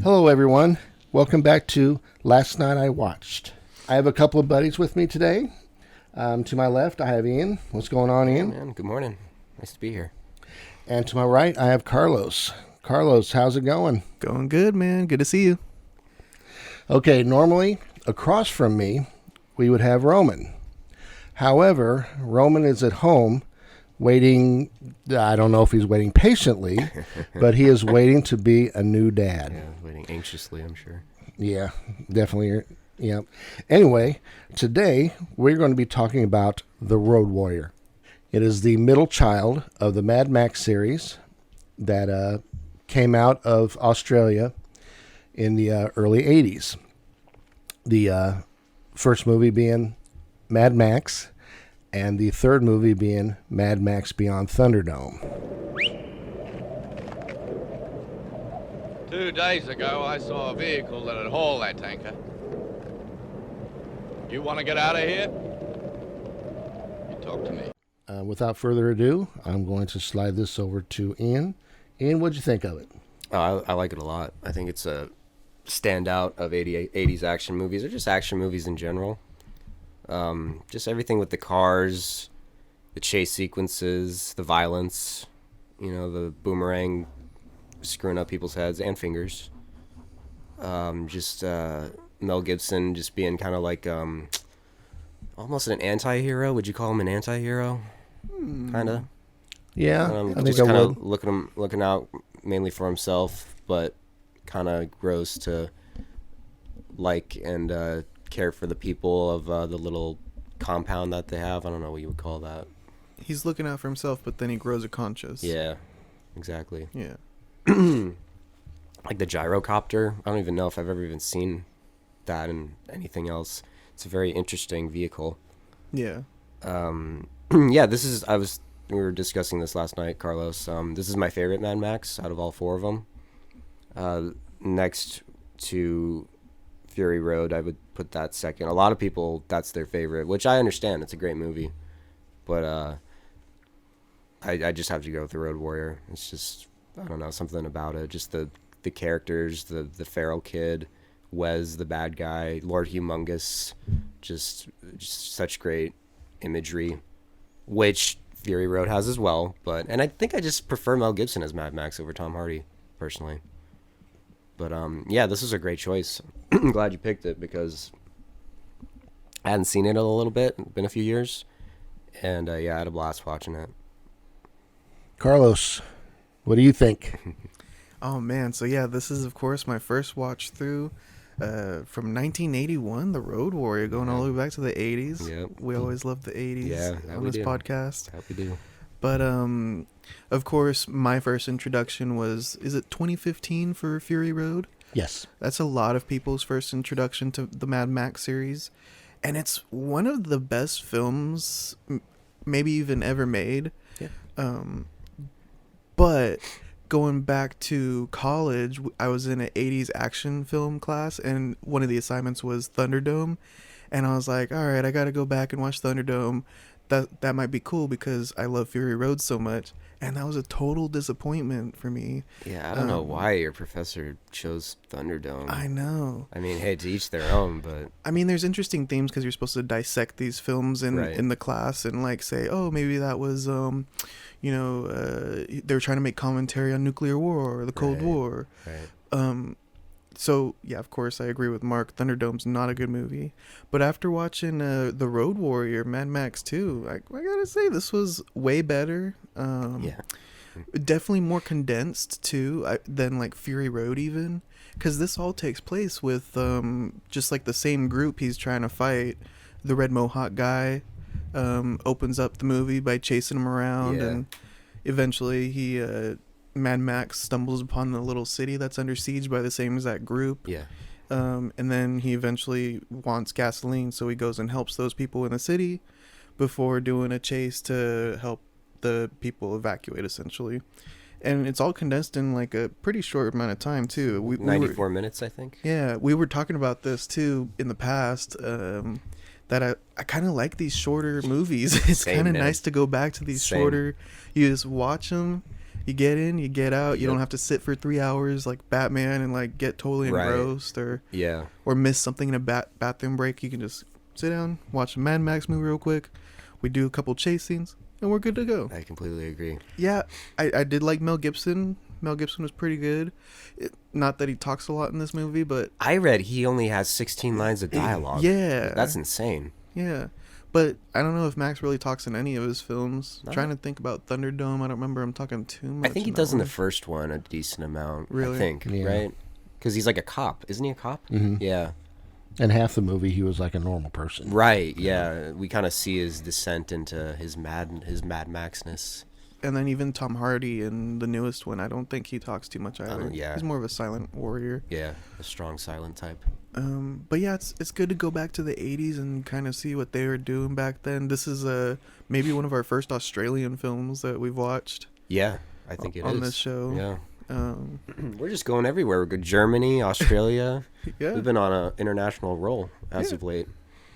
Hello, everyone. Welcome back to Last Night I Watched. I have a couple of buddies with me today. To my left, I have Ian. What's going on, Ian? Hey, man. Good morning. Nice to be here. And to my right, I have Carlos. Carlos, how's it going? Going good, man. Good to see you. Okay, normally, across from me, we would have Roman. However, Roman is at home waiting. I don't know if he's waiting patiently, but he is waiting to be a new dad. Yeah, waiting anxiously, I'm sure. Yeah, definitely. Yeah. Anyway, today we're going to be talking about The Road Warrior. It is the middle child of the Mad Max series that came out of Australia in the early 80s. The first movie being Mad Max, and the third movie being Mad Max Beyond Thunderdome. 2 days ago, I saw a vehicle that had hauled that tanker. You want to get out of here? You talk to me. Without further ado, I'm going to slide this over to Ian. Ian, what'd you think of it? I like it a lot. I think it's a standout of 80s action movies, or just action movies in general. Just everything with the cars, the chase sequences, the violence, the boomerang screwing up people's heads and fingers. Mel Gibson just being kind of like almost an anti-hero. Would you call him an anti-hero? Kind of. Yeah, I think just I kind would. of looking out mainly for himself, but kind of grows to like and care for the people of the little compound that they have. I don't know what you would call that. He's looking out for himself, but then he grows a conscience. Yeah, exactly. Yeah. Like the Gyro Captor. I don't even know if I've ever even seen that in anything else. It's a very interesting vehicle. Yeah. Yeah, we were discussing this last night, Carlos. This is my favorite Mad Max out of all four of them. Next to Fury Road, I would put that second. A lot of people, that's their favorite, which I understand. It's a great movie. But I just have to go with The Road Warrior. It's just, I don't know, something about it. Just the characters, the feral kid, Wes, the bad guy, Lord Humongous, just such great imagery, which Fury Road has as well. And I think I just prefer Mel Gibson as Mad Max over Tom Hardy, personally. But yeah, this is a great choice. I'm glad you picked it because I hadn't seen it in a little bit. It's been a few years. And yeah, I had a blast watching it. Carlos, what do you think? Oh, man. So, yeah, this is, of course, my first watch through from 1981, The Road Warrior, going all the way back to the 80s. Yep. We always love the 80s on this podcast. That we do. But, of course, my first introduction was, is it 2015 for Fury Road? Yes. That's a lot of people's first introduction to the Mad Max series. And it's one of the best films maybe even ever made. Yeah. But going back to college, I was in an 80s action film class, and one of the assignments was Thunderdome. And I was like, all right, I got to go back and watch Thunderdome. That might be cool because I love Fury Road so much. And that was a total disappointment for me. Yeah, I don't know why your professor chose Thunderdome. I know. I mean, hey, to each their own, but... I mean, there's interesting themes because you're supposed to dissect these films in the class and, like, say, oh, maybe that was, they were trying to make commentary on nuclear war or the Cold War. Right. So, yeah, of course, I agree with Mark. Thunderdome's not a good movie. But after watching The Road Warrior, Mad Max 2, I gotta say, this was way better. Yeah. Definitely more condensed, too, than, like, Fury Road, even. Because this all takes place with just, like, the same group he's trying to fight. The Red Mohawk guy opens up the movie by chasing him around. Yeah. And eventually he... Mad Max stumbles upon the little city that's under siege by the same exact group. Yeah. And then he eventually wants gasoline, so he goes and helps those people in the city before doing a chase to help the people evacuate, essentially. And it's all condensed in like a pretty short amount of time, too. 94 minutes, I think. Yeah, we were talking about this, too, in the past, that I kind of like these shorter movies. It's kind of nice to go back to these shorter... You just watch them... You get in, you get out. You Yep. don't have to sit for 3 hours like Batman and like get totally Right. engrossed or Yeah. miss something in a bathroom break. You can just sit down, watch a Mad Max movie real quick. We do a couple chase scenes, and we're good to go. I completely agree. Yeah, I did like Mel Gibson. Mel Gibson was pretty good. Not that he talks a lot in this movie, but I read he only has 16 lines of dialogue. yeah, That's insane. yeah. But I don't know if Max really talks in any of his films. No. Trying to think about Thunderdome. I don't remember him talking too much. I think he in does that in the one. first one a decent amount. Really? I think, Yeah. right? Because he's like a cop. Isn't he a cop? Mhm. Yeah. And half the movie, he was like a normal person. Right, yeah. We kind of see his descent into his Mad Maxness. And then even Tom Hardy in the newest one, I don't think he talks too much either. Yeah. He's more of a silent warrior. Yeah, a strong silent type. But yeah, it's good to go back to the 80s and kind of see what they were doing back then. This is maybe one of our first Australian films that we've watched Yeah, I think it is. on this show. Yeah. Um, We're just going everywhere. We go Germany, Australia. yeah. We've been on an international roll as Yeah. of late.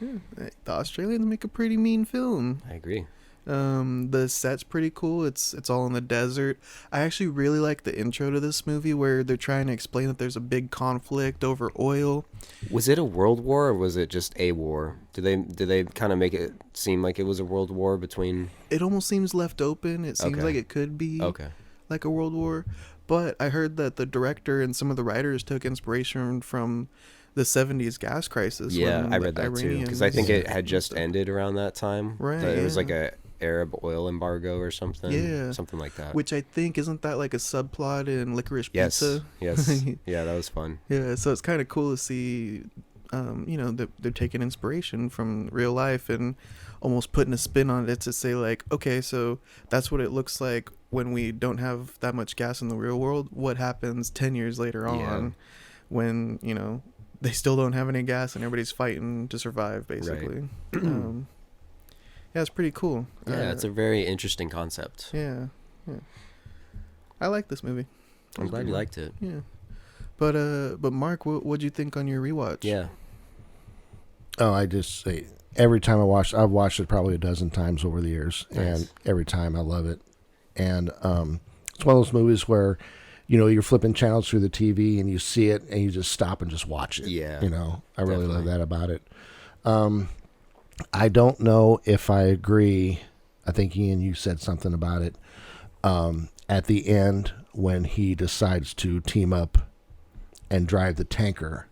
The Australians make a pretty mean film. I agree. The set's pretty cool. It's all in the desert. I actually really like the intro to this movie where they're trying to explain that there's a big conflict over oil. Was it a world war or was it just a war? Did they kind of make it seem like it was a world war between? It almost seems left open. It seems Okay. like it could be Okay. like a world war. But I heard that the director and some of the writers took inspiration from the 70s gas crisis. Yeah, when I the read that too because I think Iranians- it had just ended around that time. Right, It was yeah. like a Arab oil embargo or something. Yeah. Something like that. Which I think, isn't that like a subplot in Licorice Yes. Pizza? Yes. Yeah, that was fun. Yeah, so it's kind of cool to see, they're taking inspiration from real life and almost putting a spin on it to say like, okay, so that's what it looks like when we don't have that much gas in the real world. What happens 10 years later on Yeah. when, they still don't have any gas and everybody's fighting to survive, basically. Yeah, it's pretty cool. Yeah, it's a very interesting concept. Yeah. I like this movie. I'm glad you liked it. Yeah. But Mark, what'd you think on your rewatch? Yeah. Oh, I just say every time I've watched it probably a dozen times over the years, Nice. and every time I love it. And it's one of those movies where, you're flipping channels through the TV and you see it and you just stop and just watch it. Yeah, I really love definitely. that about it. I don't know if I agree. I think Ian, you said something about it. At the end, when he decides to team up and drive the tanker,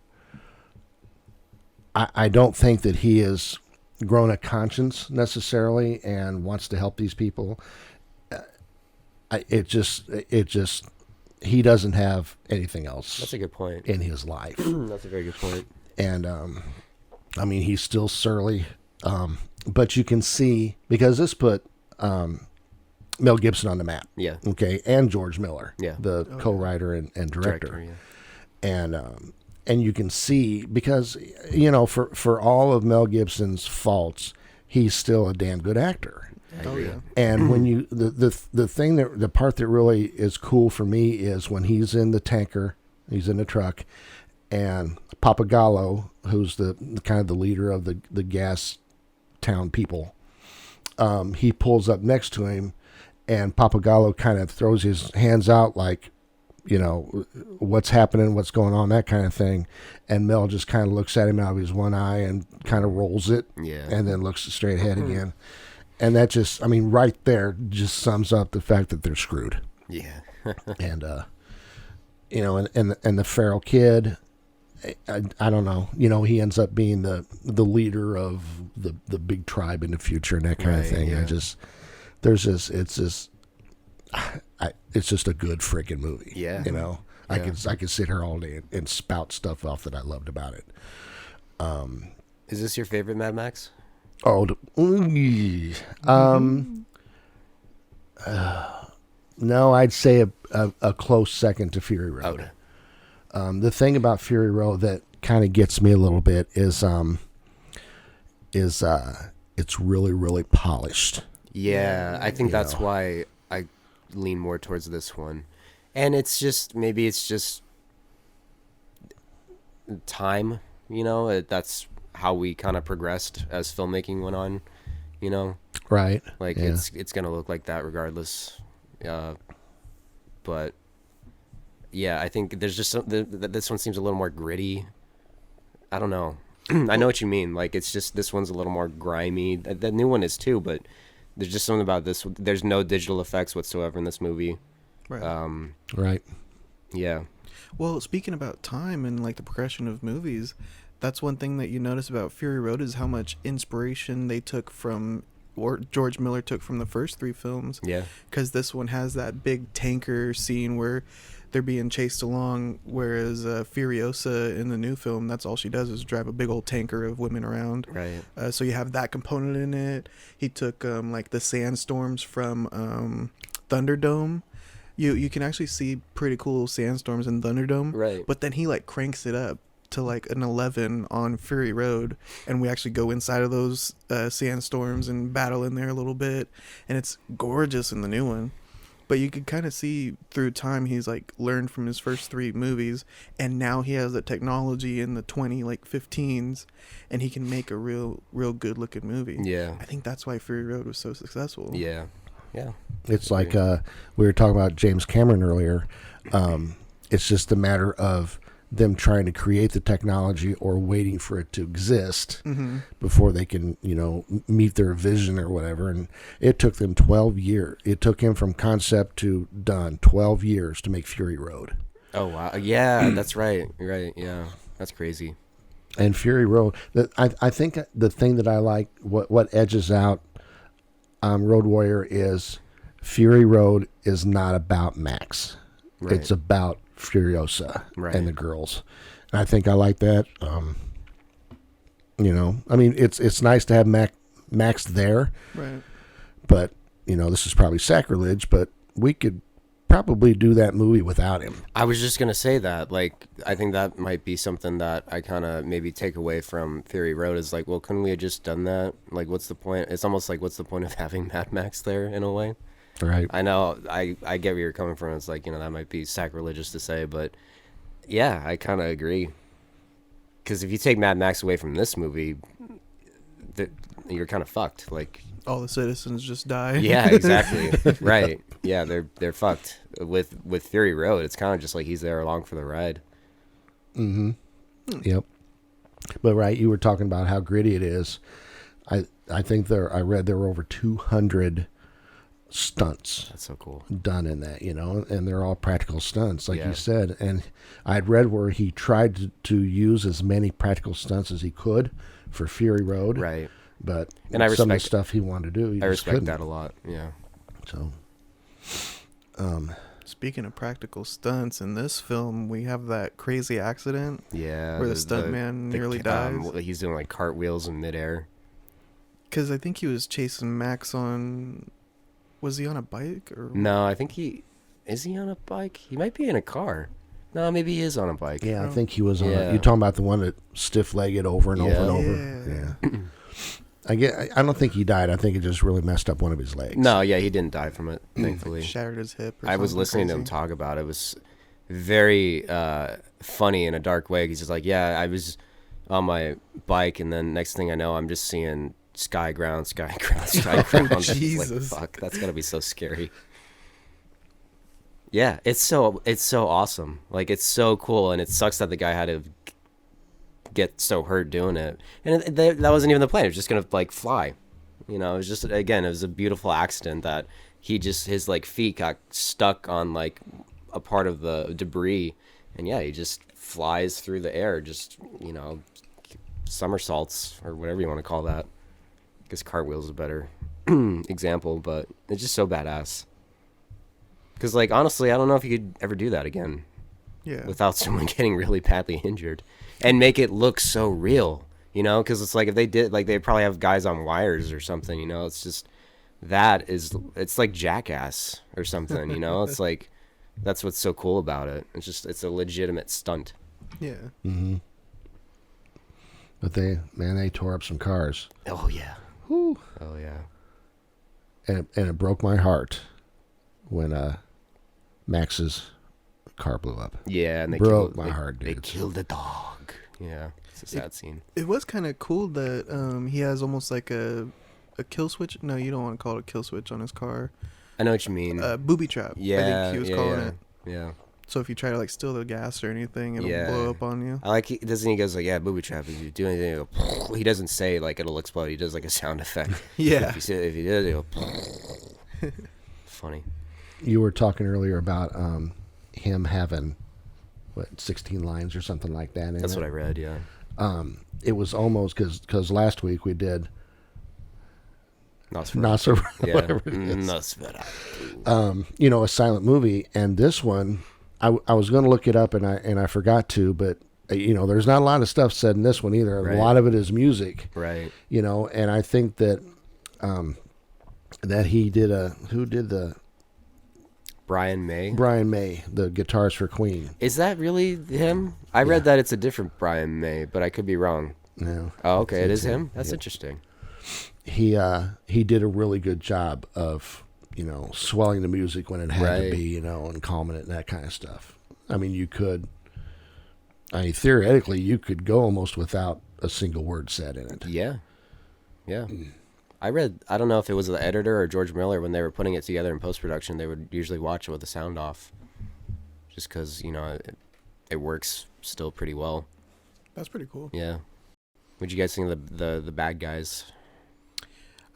I don't think that he has grown a conscience necessarily and wants to help these people. He doesn't have anything else That's a good point. in his life. That's a very good point. And he's still surly, but you can see, because this put Mel Gibson on the map, Yeah. okay, and George Miller, Yeah. the co-writer and director. Yeah. And you can see, because for all of Mel Gibson's faults, he's still a damn good actor. I Oh, agree. yeah. And when you the part that really is cool for me is when he's in the tanker, he's in the truck, and Papagallo, who's the kind of the leader of the gas town people, he pulls up next to him, and Papagallo kind of throws his hands out like, what's happening, what's going on, that kind of thing. And Mel just kind of looks at him out of his one eye and kind of rolls it, Yeah. and then looks straight ahead again. And that just, right there just sums up the fact that they're screwed. Yeah. And, and the feral kid, I don't know, he ends up being the leader of the big tribe in the future and that kind of Right, thing. yeah. It's just a good freaking movie. Yeah. I Yeah. could sit here all day and spout stuff off that I loved about it. Is this your favorite Mad Max? No, I'd say a close second to Fury Road. Okay. The thing about Fury Road that kind of gets me a little bit is it's really, really polished. Yeah, I think You that's know. why I lean more towards this one. And it's just time, that's how we kind of progressed as filmmaking went on, Right. like Yeah. it's going to look like that regardless. but yeah, I think there's just this one seems a little more gritty. I don't know. I know what you mean. Like, it's just this one's a little more grimy. The new one is too, but there's just something about this. There's no digital effects whatsoever in this movie. Right. Right. Yeah. Well, speaking about time and like the progression of movies, that's one thing that you notice about Fury Road is how much inspiration they took from, or George Miller took from the first 3 films. Yeah. Because this one has that big tanker scene where they're being chased along, whereas Furiosa in the new film, that's all she does is drive a big old tanker of women around. Right. So you have that component in it. He took like the sandstorms from Thunderdome. You can actually see pretty cool sandstorms in Thunderdome. Right. But then he like cranks it up to like an 11 on Fury Road, and we actually go inside of those sandstorms and battle in there a little bit, and it's gorgeous in the new one. But you could kind of see through time he's like learned from his first 3 movies, and now he has the technology in the 2015s, and he can make a real good looking movie. Yeah. I think that's why Fury Road was so successful. Yeah. Yeah. It's like we were talking about James Cameron earlier. It's just a matter of them trying to create the technology or waiting for it to exist before they can, meet their vision or whatever. And it took them 12 years. It took him from concept to done 12 years to make Fury Road. Oh, wow. Yeah, that's right. Right. Yeah. That's crazy. And Fury Road, I think the thing that I like, what edges out Road Warrior is Fury Road is not about Max. Right. It's about Furiosa Right. and the girls. And I think I like that. I mean, it's nice to have Max there, Right. but this is probably sacrilege, but we could probably do that movie without him. I was just going to say that. Like, I think that might be something that I kind of maybe take away from Fury Road is like, well, couldn't we have just done that? Like, what's the point? It's almost like, what's the point of having Mad Max there in a way? Right. I know, I get where you're coming from. It's like, that might be sacrilegious to say, but yeah, I kind of agree. Because if you take Mad Max away from this movie, you're kind of fucked. Like, All the citizens just die. yeah, exactly. Right. Yeah, they're fucked. With Fury Road, it's kind of just like he's there along for the ride. Mm-hmm. Yep. But right, you were talking about how gritty it is. I think I read there were over 200 stunts That's so cool. done in that, and they're all practical stunts, like Yeah. you said. And I'd read where he tried to use as many practical stunts as he could for Fury Road. Right. But And I some of the respect- stuff he wanted to do, he I just respect couldn't. that a lot. Yeah. So, Speaking of practical stunts, in this film, we have that crazy accident Yeah. where the stuntman nearly dies. He's doing like cartwheels in midair. Because I think he was chasing Max on... Was he on a bike? Or No, I think is he on a bike? He might be in a car. No, maybe he is on a bike. yeah, I think he was on Yeah. You're talking about the one that stiff-legged over and over and over. Yeah. Yeah. I don't think he died. I think it just really messed up one of his legs. No, yeah, he didn't die from it, thankfully. Shattered his hip or I was something listening to him crazy. talk about it. It was very funny in a dark way. He's just like, yeah, I was on my bike, and then next thing I know, I'm just seeing sky, ground, sky, ground, sky, ground. It's like, Jesus. fuck, that's gotta be so scary. Yeah, it's so awesome. Like, it's so cool, and it sucks that the guy had to get so hurt doing it. And that wasn't even the plan. It was just gonna like fly. It was just, again, it was a beautiful accident that his like feet got stuck on like a part of the debris, and yeah, he just flies through the air, just somersaults or whatever you want to call that. I guess cartwheels is a better example, but it's just so badass. Because, like, honestly, I don't know if you could ever do that again Yeah. without someone getting really badly injured and make it look so real, because it's like if they did, like, they'd probably have guys on wires or something, it's just, it's like Jackass or something, it's like, that's what's so cool about it. It's a legitimate stunt. Yeah. Mm-hmm. But they tore up some cars. Oh, yeah. Whew. Oh, yeah. And it broke my heart when Max's car blew up. Yeah, and they Broke killed my heart, They dude. killed the dog. Yeah, it's a sad scene. It was kind of cool that he has almost like a kill switch. No, you don't want to call it a kill switch on his car. I know what you mean. Booby trap. Yeah, I think he was calling it. Yeah. So if you try to like steal the gas or anything, it'll Yeah. blow up on you. I like, he goes like, yeah, booby trap. If you do anything, it'll he doesn't say like it'll explode. He does like a sound effect. Yeah. If you did, it'll funny. You were talking earlier about him having, 16 lines or something like that. That's what I read, yeah. It was almost, because last week we did Nosferatu. whatever it is. Nosferatu. A silent movie. And this one, I was going to look it up and I forgot to, but there's not a lot of stuff said in this one either. Right. A lot of it is music, Right. and I think that that he did who did the Brian May. Brian May, the guitars for Queen. Is that really him? I read that it's a different Brian May, but I could be wrong. No. Oh, okay, it is him. him. That's Yeah. interesting. He did a really good job of swelling the music when it had Right. to be, and calming it and that kind of stuff. I mean, theoretically you could go almost without a single word said in it. Yeah. Yeah. I don't know if it was the editor or George Miller, when they were putting it together in post-production, they would usually watch it with the sound off. Just because, it works still pretty well. That's pretty cool. Yeah. What'd you guys think of the bad guys?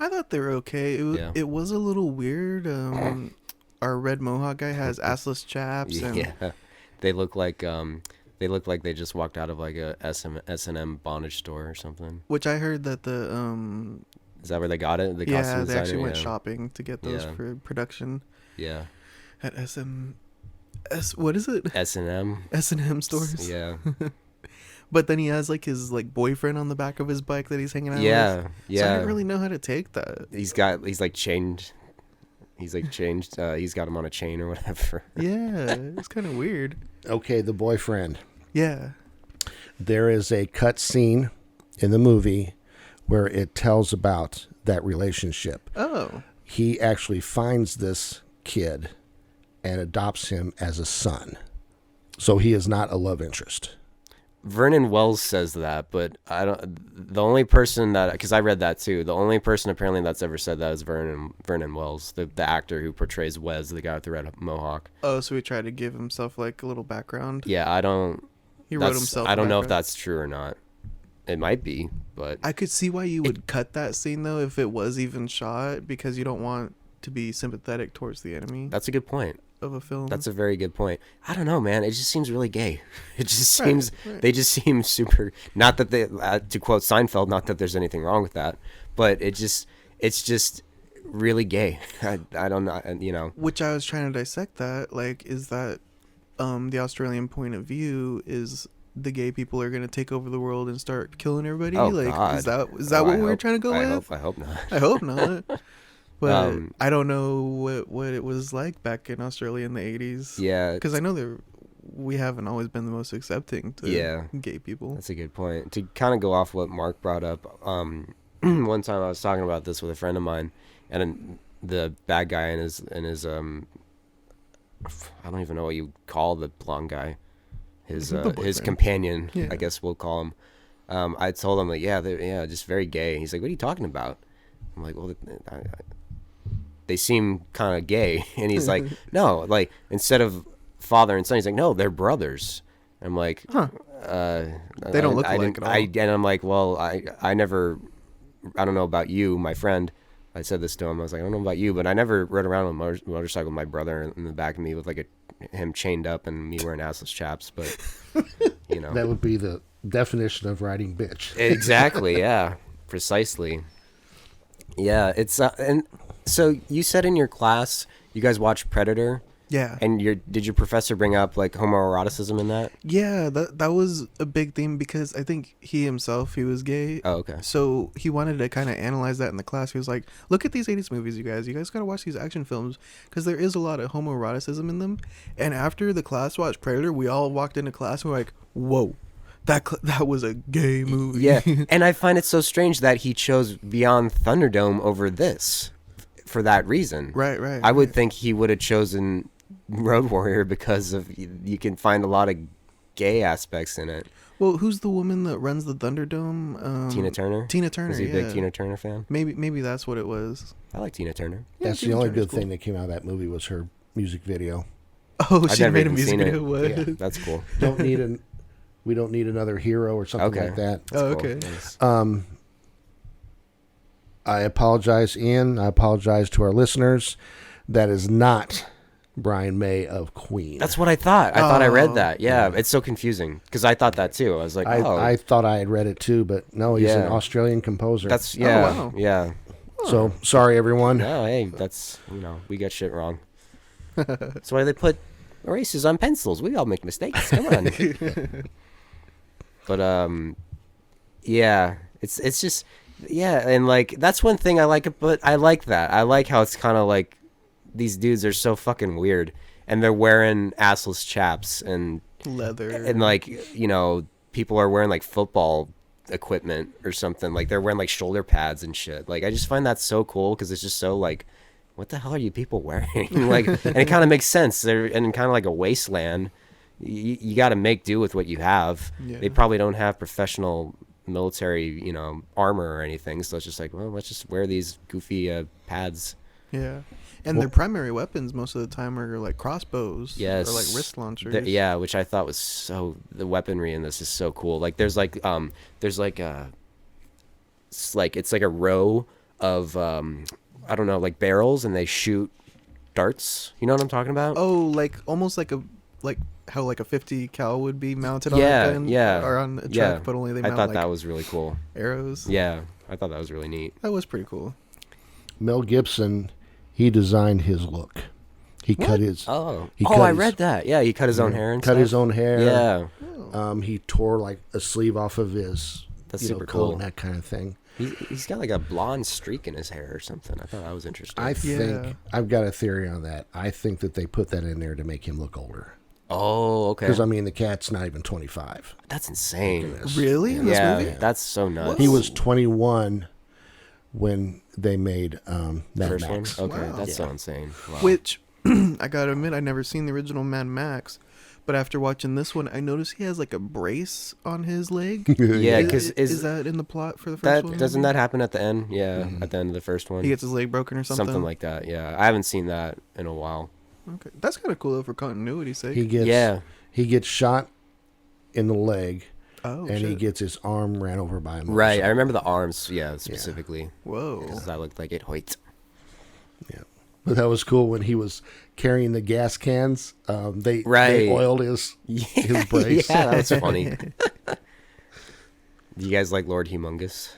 I thought they were okay. It was a little weird. Our red mohawk guy has assless chaps. And Yeah. They look like they just walked out of like a S&M bondage store or something. Which I heard that Is that where they got it? The yeah, costume they designer? actually went Yeah. shopping to get those Yeah. for production Yeah. at what is it? S&M. S&M stores. Yeah. But then he has like his like boyfriend on the back of his bike that he's hanging out with. Yeah. So I Yeah. didn't really know how to take that. He's like chained. He's like changed. He's got him on a chain or whatever. Yeah, it's kind of weird. Okay, the boyfriend. Yeah. There is a cut scene in the movie where it tells about that relationship. Oh. He actually finds this kid and adopts him as a son. So he is not a love interest. Vernon Wells says that, but I don't. The only person because I read that too. The only person apparently that's ever said that is Vernon Wells, the actor who portrays Wes, the guy with the red mohawk. Oh, so he tried to give himself like a little background. Yeah, I don't. He wrote himself. I don't know if background. that's true or not. It might be, but I could see why you would cut that scene though if it was even shot, because you don't want to be sympathetic towards the enemy that's a good point. of a film. That's a very good point. I don't know, man. It just seems really gay. It just Right, seems right. they just seem super. Not that they, to quote Seinfeld, not that there's anything wrong with that, but it's just really gay. I don't know. Which I was trying to dissect that. Like, is that the Australian point of view is the gay people are gonna take over the world and start killing everybody? Oh, like, God. is that what we're trying to go I with? hope not. I hope not. But Um, I don't know what it was like back in Australia in the 80s. Yeah, Because I know we haven't always been the most accepting to Yeah. gay people. that's a good point. To kind of go off what Mark brought up, one time I was talking about this with a friend of mine, and then the bad guy and his I don't even know what you call the blonde guy, his The boyfriend. companion, Yeah. I guess we'll call him. I told him like, yeah, just very gay. He's like, what are you talking about? I'm like, well, they seem kind of gay, and he's like, no, like instead of father and son, he's like, no, they're brothers. I'm like, Huh. They don't look alike at all. And I'm like, well, I don't know about you, my friend. I said this to him. I was like, I don't know about you, but I never rode around on a motorcycle with my brother in the back of me with like him chained up and me wearing assless chaps. But That would be the definition of riding bitch. exactly, yeah, precisely. Yeah, it's and so you said in your class you guys watched Predator. Yeah. And did your professor bring up like homoeroticism in that? Yeah, that was a big theme because I think he was gay. Oh, okay. So he wanted to kind of analyze that in the class. He was like, look at these 80s movies, you guys. You guys got to watch these action films because there is a lot of homoeroticism in them. And after the class watched Predator, we all walked into class and were like, whoa, that was a gay movie. Yeah, and I find it so strange that he chose Beyond Thunderdome over this for that reason. Right. I would think he would have chosen Road Warrior because of you can find a lot of gay aspects in it. Well, who's the woman that runs the Thunderdome? Tina Turner. Tina Turner. Is he a yeah. big Tina Turner fan? Maybe that's what it was. I like Tina Turner. That's Tina the only Turner's good cool. thing that came out of that movie was her music video. Oh, I've she never made a even music seen it. video. What? Yeah. That's cool. We don't need another hero or something Okay. like that. That's Oh, cool. okay. Nice. I apologize, Ian. I apologize to our listeners. That is not Brian May of Queen. That's what I thought. I thought I read Oh. that. Yeah, it's so confusing because I thought that too. I was like, I thought I had read it too, but no, he's an Yeah. Australian composer. that's wow. yeah. So sorry, everyone. No, hey, that's we got shit wrong. That's why they put erasers on pencils. We all make mistakes. Come on. But yeah, it's just and like that's one thing I like. But I like that. I like how it's kind of like these dudes are so fucking weird, and they're wearing assless chaps and Leather. like people are wearing like football equipment or something. Like they're wearing like shoulder pads and shit. Like I just find that so cool because it's just so like, what the hell are you people wearing? Like, and it kind of makes sense. They're in kind of like a wasteland. You got to make do with what you have. Yeah. They probably don't have professional military, armor or anything. So it's just like, well, let's just wear these goofy pads. Yeah. And their primary weapons most of the time are like crossbows. Yes. Or like wrist launchers. Yeah, which I thought was the weaponry in this is so cool. Like it's like a row of I don't know, like barrels, and they shoot darts. You know what I'm talking about? Oh, like almost like how like a 50 cal would be mounted Yeah, on a gun yeah, or on a truck, yeah. but only they I mount thought like that was really cool. arrows. Yeah, I thought that was really neat. That was pretty cool. Mel Gibson, he designed his look. He cut his. He cut I his- read that. Yeah, he cut his own hair and cut stuff. his own hair. Yeah, He tore like a sleeve off of his That's you know, super coat cool. and that kind of thing. he's got like a blonde streak in his hair or something. I thought that was interesting. I Yeah. think I've got a theory on that. I think that they put that in there to make him look older. Oh, okay. Because I mean, the cat's not even 25. That's insane. Really? In this Yeah, movie? that's so nuts. He was 21 when they made Mad First Max. one? Okay, Wow. that's so insane. Wow. Which I gotta admit, I've never seen the original Mad Max, but after watching this one, I noticed he has like a brace on his leg. Yeah, Is- because is that in the plot for the first that one? doesn't that happen at the end? Yeah, at the end of the first one. He gets his leg broken or something. Something like that. Yeah, I haven't seen that in a while. Okay, that's kind of cool though for continuity's sake. He gets shot in the leg, oh, and he shit. gets his arm ran over by a Right, motorcycle. I remember the arms. Yeah, specifically. Whoa. 'Cause that looked like it hoit. Yeah. But that was cool when he was carrying the gas cans. They Right. oiled his brace. Yeah, that was funny. Do you guys like Lord Humongous?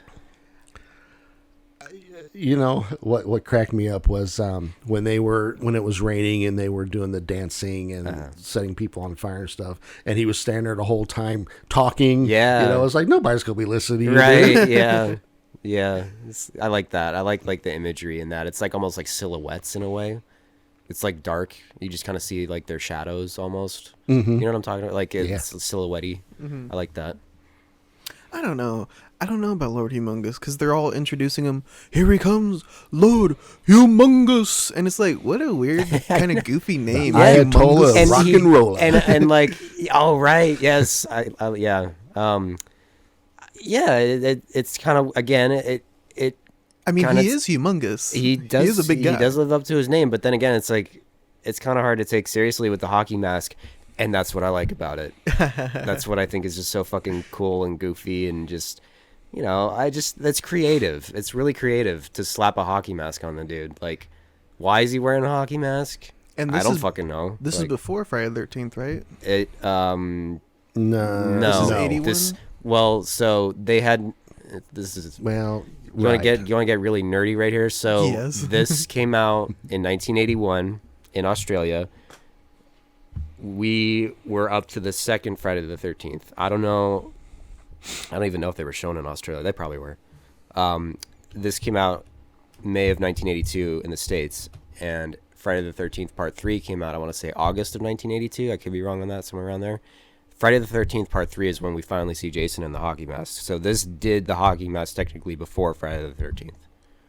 You know what cracked me up was when it was raining and they were doing the dancing and setting people on fire and stuff, and he was standing there the whole time talking. Yeah. You know, it's like nobody's gonna be listening. to you. Right, yeah. Yeah, I like that. I like the imagery in that. It's like almost like silhouettes in a way. It's like dark. You just kind of see like their shadows almost. You know what I'm talking about? Like it's silhouette-y. I like that. I don't know about Lord Humongous because they're all introducing him. Here he comes, Lord Humongous, and it's like, what a weird kind of goofy name. Ayatollah Humongous. of rock and roll. and like, oh right, yes, yeah, yeah. It's kind of again, it. I mean, kinda- he is humongous. He does. He is a big guy. He does live up to his name, but then again, it's like it's kind of hard to take seriously with the hockey mask, and that's what I like about it. That's what I think is just so fucking cool and goofy, and just that's creative. It's really creative to slap a hockey mask on the dude. Like, why is he wearing a hockey mask? And I this don't is- fucking know. This is Like, before Friday the 13th, right? it. No. No, This is 81? Well, so they had. This is. Well, You want to get really nerdy right here? So Yes. this came out in 1981 in Australia. We were up to the second Friday the 13th. I don't know. I don't even know if they were shown in Australia. They probably were. This came out May of 1982 in the States, and Friday the 13th Part 3 came out, I want to say August of 1982. I could be wrong on that, somewhere around there. Friday the 13th Part 3 is when we finally see Jason in the hockey mask. So this did the hockey mask technically before Friday the 13th.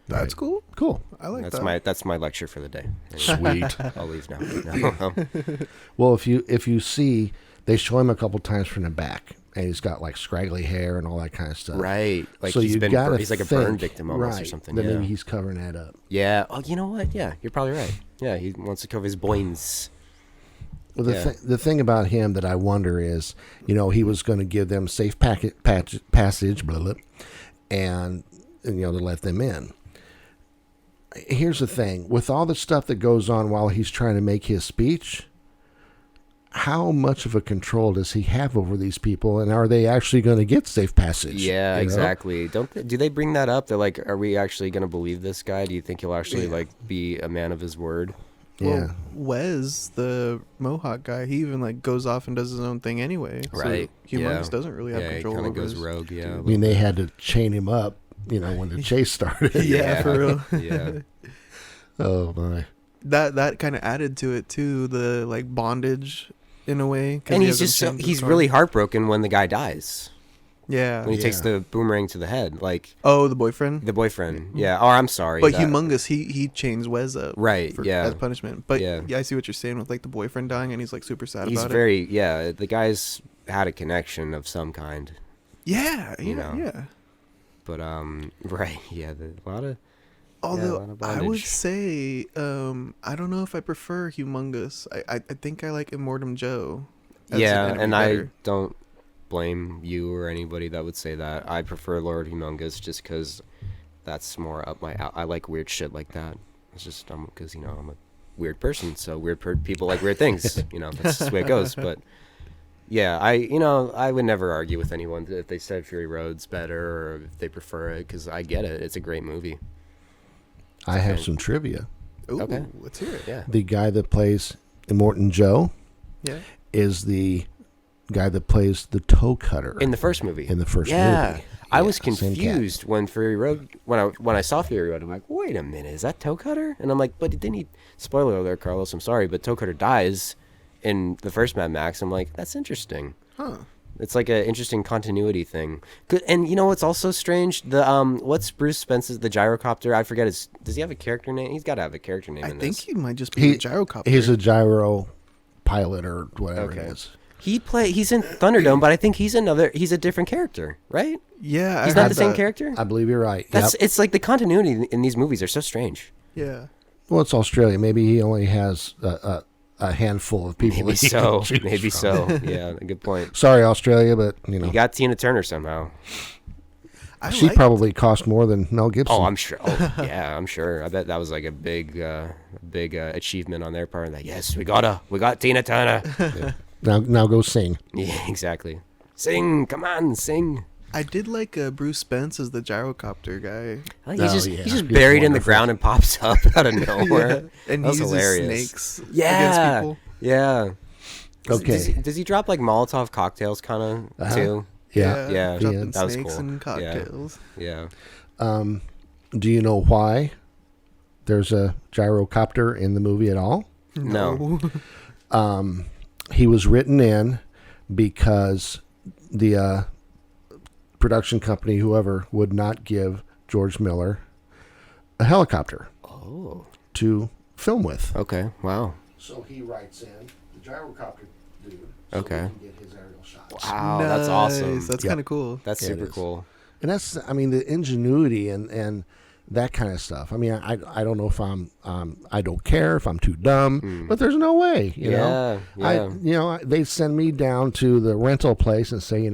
That's cool. cool. I like That's that. that's my lecture for the day. Sweet. I'll leave now. No. Well, if you see they show him a couple times from the back, and he's got like scraggly hair and all that kind of stuff. Right. Like So he's you been gotta he's like a think, burn victim almost or right, something. that Yeah. maybe he's covering that up. Yeah. Oh, you know what? Yeah, you're probably right. Yeah, he wants to cover his boins. Well, Yeah. the thing about him that I wonder is, he was going to give them safe passage, blah, blah, and to let them in. Here's the thing: with all the stuff that goes on while he's trying to make his speech, how much of a control does he have over these people, and are they actually going to get safe passage? Yeah, you know? exactly. Do they bring that up? They're like, are we actually going to believe this guy? Do you think he'll actually like be a man of his word? Yeah. Well, Wes, the Mohawk guy, he even like goes off and does his own thing anyway. Right. So Humongous Yeah. doesn't really have Yeah, he control kind of over goes his- rogue. Yeah. I mean, they had to chain him up, when the chase started. Yeah, for real. Yeah. Oh my. That kind of added to it too, the like bondage in a way. 'cause And he he's has just him chained to the he's car. really heartbroken when the guy dies. Yeah. When he takes Yeah. the boomerang to the head, like Oh, the boyfriend. the boyfriend. Yeah. Oh, I'm sorry. But that- Humongous, he chains Wes up. Right, yeah. As punishment. But Yeah. yeah, I see what you're saying with like the boyfriend dying, and he's like super sad He's about very the guy's had a connection of some kind. it. Yeah, you know. yeah. But right, yeah, a lot of Although lot of I would bondage. say, I don't know if I prefer Humongous. I think I like Immortum Joe. as an yeah, enemy and better. I don't blame you or anybody that would say that. I prefer Lord Humongous just because that's more up my. I like weird shit like that. It's just because I'm a weird person, so people like weird things. That's just the way it goes. But yeah, I would never argue with anyone if they said Fury Road's better or if they prefer it because I get it. It's a great movie. I have some trivia. Ooh, okay. let's hear it. Yeah. The guy that plays Immortan Joe Yeah. is the guy that plays the toe cutter In the first movie. in the first yeah. movie. I was same cat. confused when Fury Road when I saw Fury Road. I'm like, wait a minute, is that Toe Cutter? And I'm like, but didn't he? Spoiler alert, Carlos. I'm sorry, but Toe Cutter dies in the first Mad Max. I'm like, that's interesting. Huh. It's like an interesting continuity thing. Good, and you know what's also strange? The what's Bruce Spence's the Gyro Captain? I forget his. Does he have a character name? He's got to have a character name. I in think this. he might just be He, the gyrocopter. he's a gyro pilot or whatever Okay. it is. He's in Thunderdome, but I think he's a different character, right? Yeah. He's I not heard the same that. character. I believe you're right. That's Yep. it's like the continuity in these movies are so strange. Yeah. Well, it's Australia. Maybe he only has a handful of people. Maybe that he can so. choose Maybe from. so. Yeah, a good point. Sorry, Australia, but You got Tina Turner somehow. she probably cost more than Mel Gibson. Oh, I'm sure. Oh, yeah, I'm sure. I bet that was like a big achievement on their part. Like, yes, we got Tina Turner. Now go sing. Yeah, exactly. Sing, come on, sing. I did like Bruce Spence as the gyrocopter guy. Like, Oh, he's yeah. just He's buried in the wonderful. ground and pops up out of nowhere. And That he was uses hilarious. snakes Yeah, against people. yeah. Okay. Does he drop like Molotov cocktails kind of Uh-huh. too? Yeah. Yeah, Dropping that was snakes cool. and Yeah. cocktails. Yeah. Do you know why there's a gyrocopter in the movie at all? No. He was written in because the production company, whoever, would not give George Miller a helicopter Oh. to film with. Okay. Wow. So he writes in the gyrocopter dude. Okay. He can get his aerial shots. Wow, that's awesome. Nice. That's Yep. kind of cool. That's Yeah, it super is. cool. And that's, I mean, the ingenuity and that kind of stuff. I mean, I don't know if I don't care if I'm too dumb, but there's no way, you know. Yeah. They send me down to the rental place and say,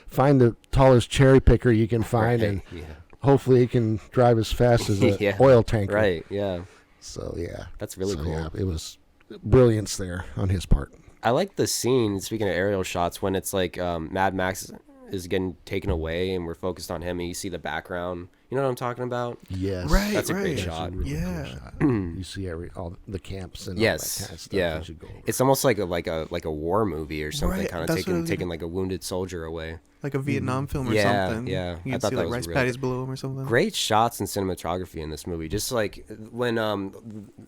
find the tallest cherry picker you can find, and yeah. hopefully he can drive as fast as an Yeah. oil tanker. Right. Yeah. So yeah, That's really cool. Yeah, it was brilliance there on his part. I like the scene. Speaking of aerial shots, when it's like Mad Max is getting taken away and we're focused on him, and you see the background. You know what I'm talking about? Yes, Right, That's a great right. shot. Really Yeah. cool shot. You see all the camps and all that Yes. kind of stuff. Yeah. as you go over. It's almost like a war movie or something, Right, kind of that's what I was taking like a wounded soldier away. Like a Vietnam film or Yeah, something. yeah. I You can thought see that like was rice real. patties below him or something. Great shots and cinematography in this movie. Just like when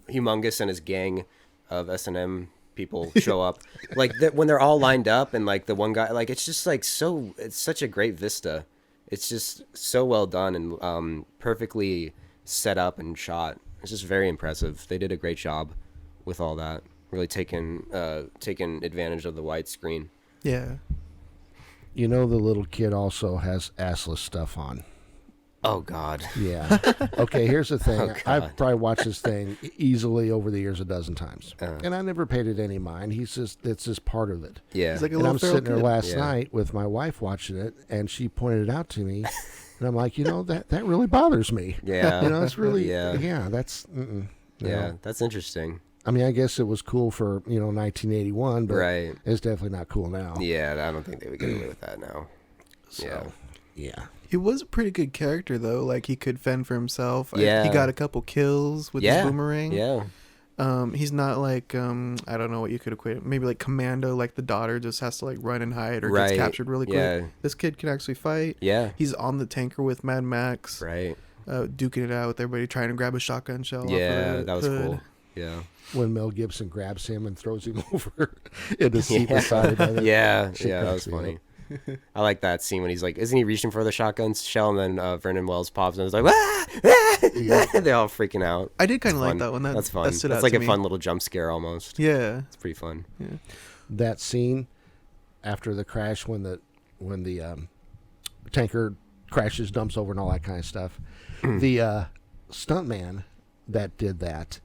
Humongous and his gang of S&M people show up, like when they're all lined up and like the one guy, like it's just like it's such a great vista. It's just so well done and perfectly set up and shot. It's just very impressive. They did a great job with all that. Really taking advantage of the widescreen. Yeah. You know, the little kid also has assless stuff on. Oh God. Yeah. Okay, here's the thing. Oh, God. I've probably watched this thing easily over the years a dozen times. And I never paid it any mind. It's just part of it. Yeah. He's like a And little I'm feral sitting there kid. last Yeah. night with my wife watching it, and she pointed it out to me. And I'm like, that really bothers me. Yeah. It's really, Yeah. that's, Yeah. That's interesting. I mean, I guess it was cool for, 1981, but Right. it's definitely not cool now. Yeah. I don't think they would get away with that now. So, yeah. He was a pretty good character though. Like he could fend for himself. Yeah. He got a couple kills with his boomerang. Yeah. He's not like I don't know what you could equate. Maybe like Commando, like the daughter just has to like run and hide or Right. gets captured really quick. Yeah. This kid can actually fight. Yeah. He's on the tanker with Mad Max, Right. duking it out with everybody, trying to grab a shotgun shell. off Yeah. the That was hood. cool. Yeah. When Mel Gibson grabs him and throws him over in the seat Yeah. beside him. Yeah. Shit Yeah. That cracks was me funny. I like that scene when he's like, isn't he reaching for the shotgun shell? And then Vernon Wells pops and it's like, ah! They're all freaking out. I did kind of It's like fun. that one. That's fun. That stood That's out like to a me. fun little jump scare almost. Yeah. It's pretty fun. That scene after the crash when the tanker crashes, dumps over, and all that kind of stuff. The stuntman that did that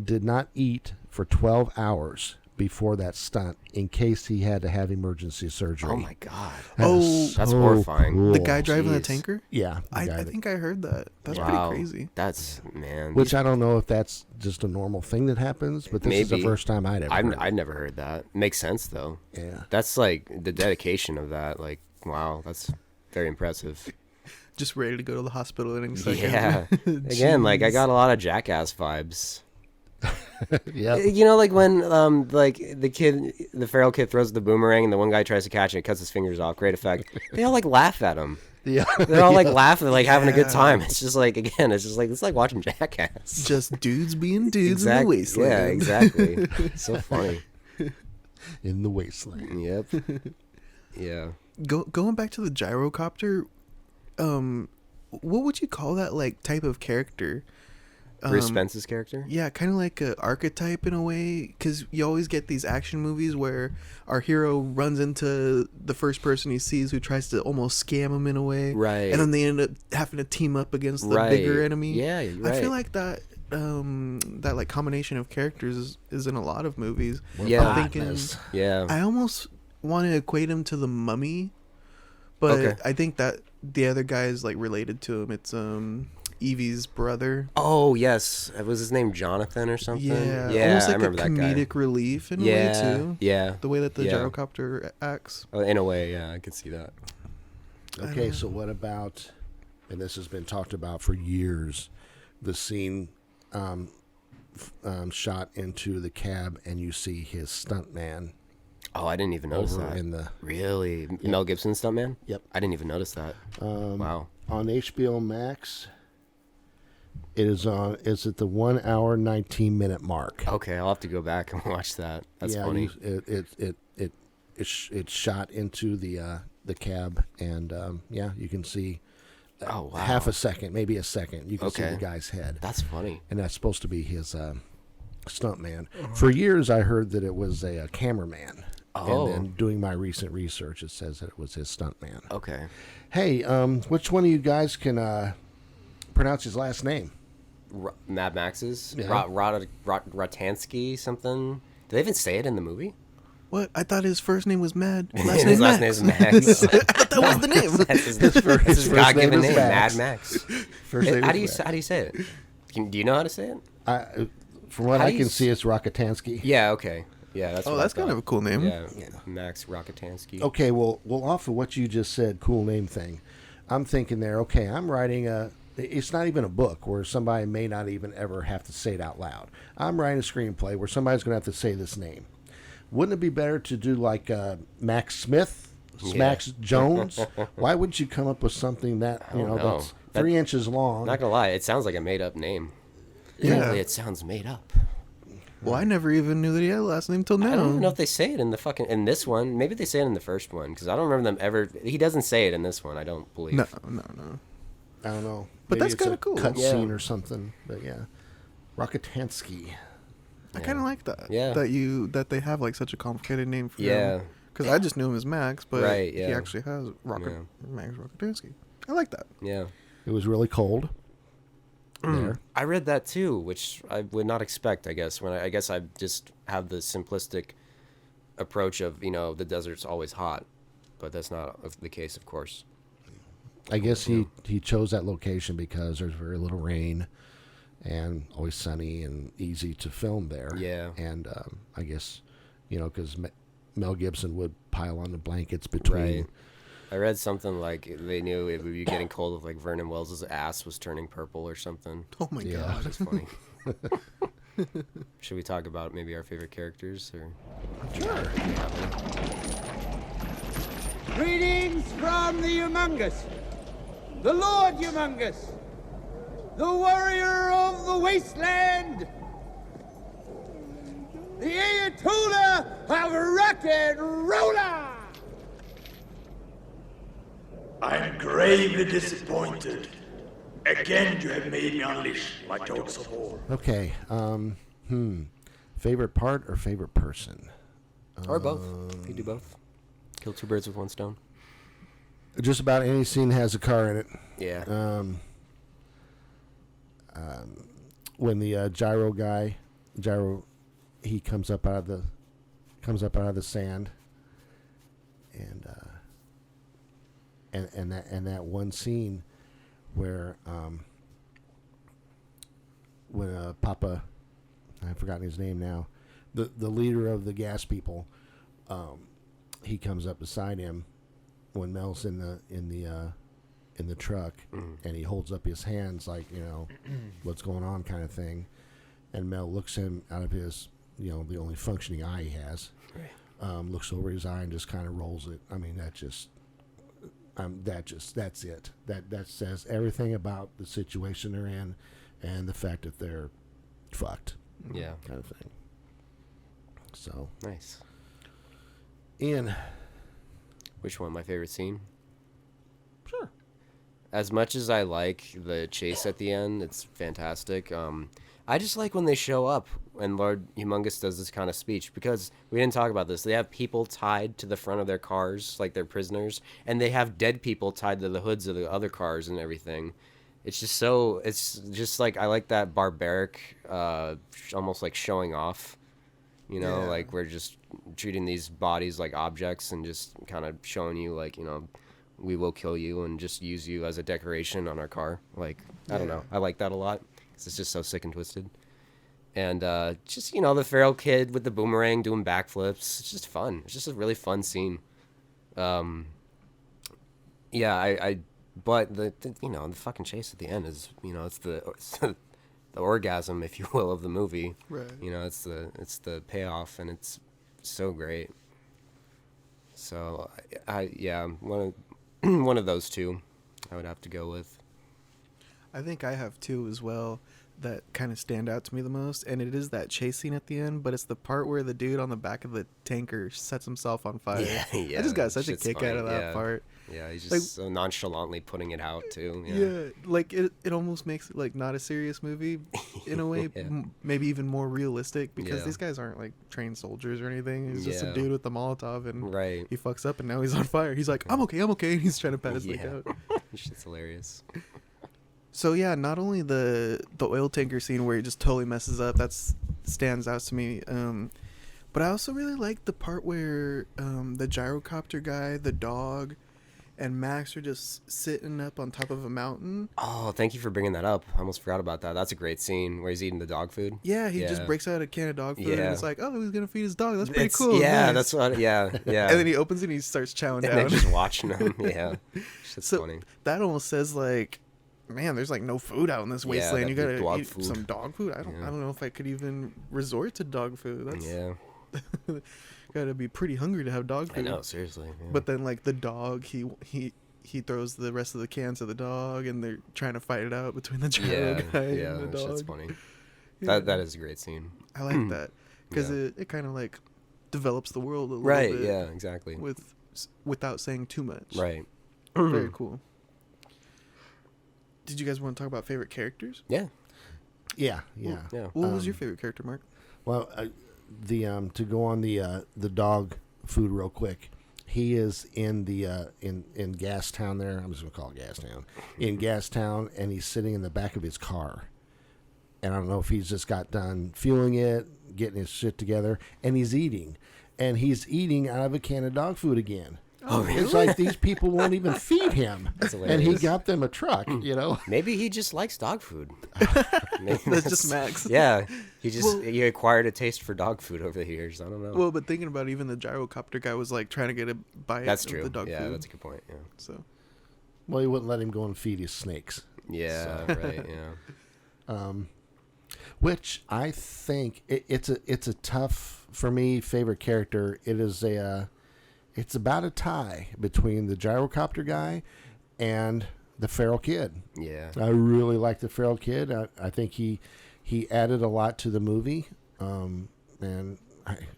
did not eat for 12 hours before that stunt in case he had to have emergency surgery. Oh my God. That Oh, is that's so horrifying. cool. The guy driving the Jeez. tanker. Yeah. the I guy that- think I heard that. That's Wow. pretty crazy. That's, man. Which I don't know if that's just a normal thing that happens, but this is the Maybe. first time I'd ever heard. I'd never heard that. Makes sense though. Yeah. That's like the dedication of that. Like, wow, that's very impressive. Just ready to go to the hospital in any second. Yeah. Again, like I Jeez. got a lot of Jackass vibes. Yeah. You know, like when like the feral kid throws the boomerang and the one guy tries to catch it and cuts his fingers off. Great effect. They all like laugh at him. Yeah. They're all like laughing, like having a good Yeah. time. It's just like, again, it's like watching Jackass. Just dudes being dudes in the wasteland. Yeah, exactly. So funny. In the wasteland. Yep. Yeah. Going back to the gyrocopter, what would you call that like type of character? Bruce Spence's character? Yeah, kind of like a archetype in a way, because you always get these action movies where our hero runs into the first person he sees who tries to almost scam him in a way, Right. and then they end up having to team up against the Right. bigger enemy. Yeah, you're right. I feel like that that like combination of characters is in a lot of movies. Yeah. I'm thinking Madness. Yeah. I almost want to equate him to the Mummy, but Okay. I think that the other guy is like related to him. It's Evie's brother. Oh, yes. Was his name Jonathan or something? Yeah, Yeah, almost I like a remember that guy. comedic relief in a way Yeah. too. Yeah. The way that the Yeah. gyrocopter acts. Oh, in a way, yeah, I could see that. Okay, so what about, and this has been talked about for years, the scene shot into the cab and you see his stuntman Oh, I didn't even notice over that. in the Really? Mel Gibson stuntman? Yep. I didn't even notice that. Wow. on HBO Max. It's at the 1 hour 19-minute mark. Okay, I'll have to go back and watch that. That's yeah, funny. it's shot into the cab, and you can see Oh, wow. half a second, maybe a second. You can see Okay. the guy's head, That's funny. and that's supposed to be his stuntman. Uh-huh. For years, I heard that it was a cameraman. Oh. And then doing my recent research, it says that it was his stuntman. Okay. Hey, which one of you guys can pronounce his last name? Mad Max's? Yeah. Rockatansky something? Do they even say it in the movie? What? I thought his first name was Mad. His last name's Max. I thought that was the name. That's his, His that's his first God-given name is name, Max. Mad Max. First name How do is you say it? Do you know how to say it? From what How I do you can see, it's Rockatansky. Yeah, okay. Yeah, that's Oh, what I that's kind thought. of a cool name. Yeah, Max Rockatansky. Okay, well, off of what you just said, cool name thing, I'm thinking there, okay, I'm writing it's not even a book where somebody may not even ever have to say it out loud. I'm writing a screenplay where somebody's going to have to say this name. Wouldn't it be better to do like Max Smith, Yeah. Max Jones? Why wouldn't you come up with something that, don't know. that's 3 inches long? Not gonna lie, it sounds like a made-up name. Yeah. Really, it sounds made up. Well, I never even knew that he had a last name till now. I don't even know if they say it in the in this one. Maybe they say it in the first one because I don't remember them ever. He doesn't say it in this one. I don't believe. No. I don't know. But Maybe that's it's a kinda cool. cut Yeah. scene or something. But yeah, Rockatansky. I kind of like that. Yeah. That they have like such a complicated name for him. Yeah. Because I just knew him as Max, but Right, he yeah. actually has Max Rockatansky. I like that. Yeah. It was really cold there. I read that too, which I would not expect, I guess. I guess I just have the simplistic approach of, the desert's always hot, but that's not the case, of course. I guess he chose that location because there's very little rain and always sunny and easy to film there. Yeah. And I guess, because Mel Gibson would pile on the blankets between. Right. I read something like they knew it would be getting cold if like Vernon Wells' ass was turning purple or something. Oh my Yeah. god. That's funny. Should we talk about maybe our favorite characters? Or Sure. Greetings from the Humongous, the Lord Humongous, the warrior of the wasteland, the Ayatollah of rock and roller. I'm gravely disappointed. Again, you have made me unleash my dogs of war. Okay. Favorite part or favorite person? Or both. You do both. Kill two birds with one stone. Just about any scene has a car in it. Yeah. When the Gyro, he comes up out of the sand, and that one scene where when Papa, I've forgotten his name now, the leader of the gas people, he comes up beside him when Mel's in the truck, and he holds up his hands like, what's going on kind of thing, and Mel looks him out of his, the only functioning eye he has, looks over his eye and just kind of rolls it. I mean, that's it. That says everything about the situation they're in and the fact that they're fucked. Yeah. Kind of thing. So, Nice. Ian. Which one? My favorite scene? Sure. As much as I like the chase at the end, it's fantastic. I just like when they show up and Lord Humongous does this kind of speech, because we didn't talk about this. They have people tied to the front of their cars like they're prisoners, and they have dead people tied to the hoods of the other cars and everything. It's just like, I like that barbaric, almost like showing off, Yeah. like we're just treating these bodies like objects and just kind of showing you like, we will kill you and just use you as a decoration on our car. Like, I don't know. I like that a lot. It's just so sick and twisted. And just, the feral kid with the boomerang doing backflips. It's just fun. It's just a really fun scene. Yeah, but the fucking chase at the end is, it's the orgasm, if you will, of the movie. Right. It's the payoff, and it's so great. So one of those two I would have to go with. I think I have two as well that kind of stand out to me the most, and it is that chase scene at the end, but it's the part where the dude on the back of the tanker sets himself on fire. Yeah, I just got such a shit's kick funny, out of that yeah. part. Yeah, he's just Like- so nonchalantly putting it out too. Yeah, like it almost makes it like not a serious movie in a way, Yeah. maybe even more realistic, because Yeah. these guys aren't like trained soldiers or anything. He's just Yeah. a dude with the Molotov, and Right. he fucks up, and now he's on fire. He's like, I'm okay, and he's trying to pat his leg Yeah. out. This shit's hilarious. So yeah, not only the oil tanker scene where he just totally messes up, stands out to me. But I also really like the part where the gyrocopter guy, the dog, and Max are just sitting up on top of a mountain. Oh, thank you for bringing that up. I almost forgot about that. That's a great scene where he's eating the dog food. Yeah, he just breaks out a can of dog food, and Yeah. it's like, oh, he's gonna feed his dog. That's pretty It's- cool. Yeah, nice. that's what. Yeah. And then he opens it and he starts chowing and they're down. just watching him. Yeah, shit's So funny. that almost says like, man, there's like no food out in this wasteland. You that gotta dog eat food. some dog food. I don't know if I could even resort to dog food. That's Yeah, gotta be pretty hungry to have dog I food. know. Seriously. Yeah. But then like the dog, he throws the rest of the cans to the dog, and they're trying to fight it out between the gyro guy and the that shit's dog. funny. Yeah. That is a great scene. I like that because Yeah. it kind of like develops the world a little Right. bit. Yeah. Exactly. Without saying too much. Right. Very cool. Did you guys want to talk about favorite characters? Yeah. Yeah. What was your favorite character, Mark? Well, to go on the dog food real quick. He is in the in Gastown there. I'm just gonna call it Gastown. In Gastown, and he's sitting in the back of his car. And I don't know if he's just got done fueling it, getting his shit together, and he's eating. And he's eating out of a can of dog food again. Oh, really? It's like these people won't even feed him. That's And he hilarious. got them a truck, you know? Maybe he just likes dog food. Maybe That's just Max. Yeah, he acquired a taste for dog food over the years. I don't know. Well, but thinking about it, even the gyrocopter guy was like trying to get a bite That's of true. the dog Yeah, food. that's a good point. Yeah. So Well, he wouldn't let him go and feed his snakes. Yeah. Right. Yeah. Which I think it's a tough, for me, favorite character. It is it's about a tie between the gyrocopter guy and the feral kid. Yeah. I really like the feral kid. I think he added a lot to the movie, and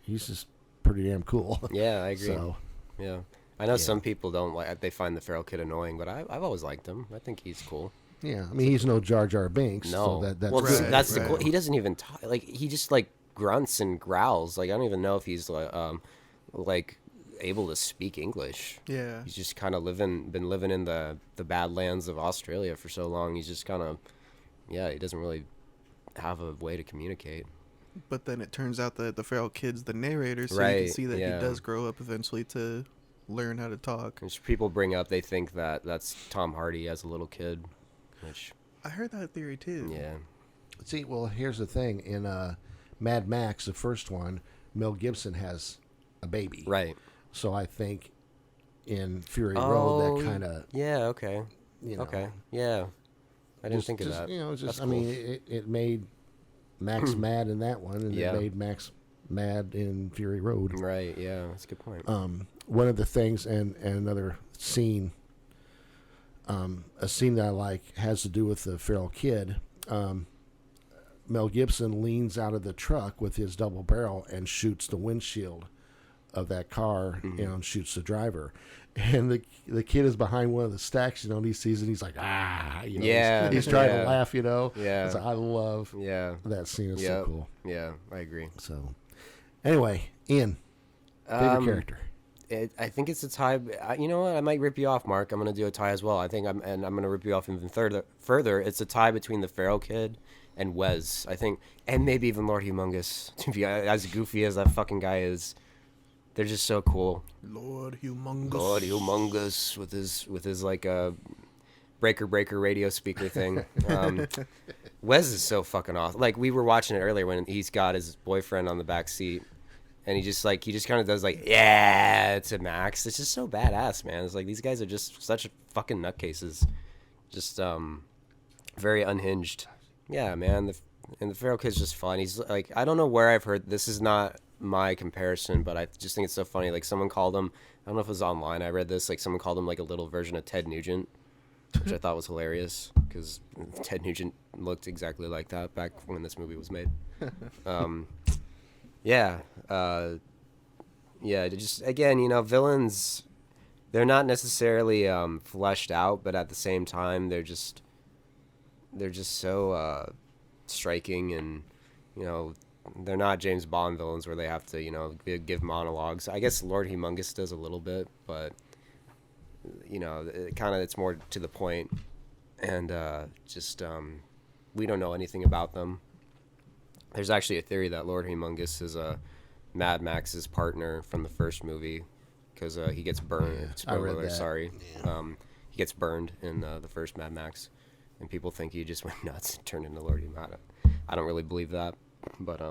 he's just pretty damn cool. Yeah, I agree. So, Yeah. I know some people don't like. They find the feral kid annoying, but I've always liked him. I think he's cool. yeah, I mean, he's no Jar Jar Binks. No, so that's well, good. that's the right. cool. He doesn't even talk. Like he just like grunts and growls. Like I don't even know if he's like able to speak English. yeah, He's just kind of been living in the badlands of Australia for so long. He's just kind of, yeah, he doesn't really have a way to communicate. but then it turns out that the feral kid's the narrator, so you Right, can see that yeah. he does grow up eventually to learn how to talk. Which people bring up, they think that that's Tom Hardy as a little kid, which, I heard that theory too. yeah. See, well, here's the thing. In Mad Max, the first one, Mel Gibson has a baby. Right. So I think in Fury Road, that kind of, Yeah, okay. you know. Okay. Yeah. I didn't think of just, that. You know, just That's I cool. mean, it made Max mad in that one, and Yeah. it made Max mad in Fury Road. Right, yeah, that's a good point. One of the things, and another scene, a scene that I like has to do with the feral kid. Mel Gibson leans out of the truck with his double barrel and shoots the windshield of that car, you know, and shoots the driver. And the kid is behind one of the stacks, you know, and he sees it, and he's like, ah, you know, Yeah, he's trying yeah. to laugh, you know. Yeah. It's like, I love Yeah. that scene. It's Yep. so cool. Yeah, I agree. So, anyway, Ian, favorite character. I think it's a tie. You know what? I might rip you off, Mark. I'm going to do a tie as well. I think I'm going to rip you off even further. It's a tie between the feral kid and Wes. I think, and maybe even Lord Humongous. To be as goofy as that fucking guy is, they're just so cool. Lord Humongous. Lord Humongous with his like breaker radio speaker thing. Wes is so fucking awesome. Like we were watching it earlier when he's got his boyfriend on the back seat. And he just kind of does like, yeah, to Max. It's just so badass, man. It's like these guys are just such fucking nutcases. Just very unhinged. Yeah, man. And the feral kid's just fun. He's like, I don't know where I've heard, this is not my comparison, but I just think it's so funny. Like someone called him, I don't know if it was online, I read this, like someone called him like a little version of Ted Nugent, which I thought was hilarious because Ted Nugent looked exactly like that back when this movie was made. Yeah, just again, you know, villains, they're not necessarily fleshed out, but at the same time, they're just so striking, and you know, they're not James Bond villains where they have to, you know, give monologues. I guess Lord Humongous does a little bit, but you know, it's more to the point, and we don't know anything about them. There's actually a theory that Lord Humongous is Mad Max's partner from the first movie, because he gets burned. Yeah, I Spoiler read alert, that. sorry. Yeah. He gets burned in the first Mad Max, and people think he just went nuts and turned into Lord Humongous. I don't really believe that, but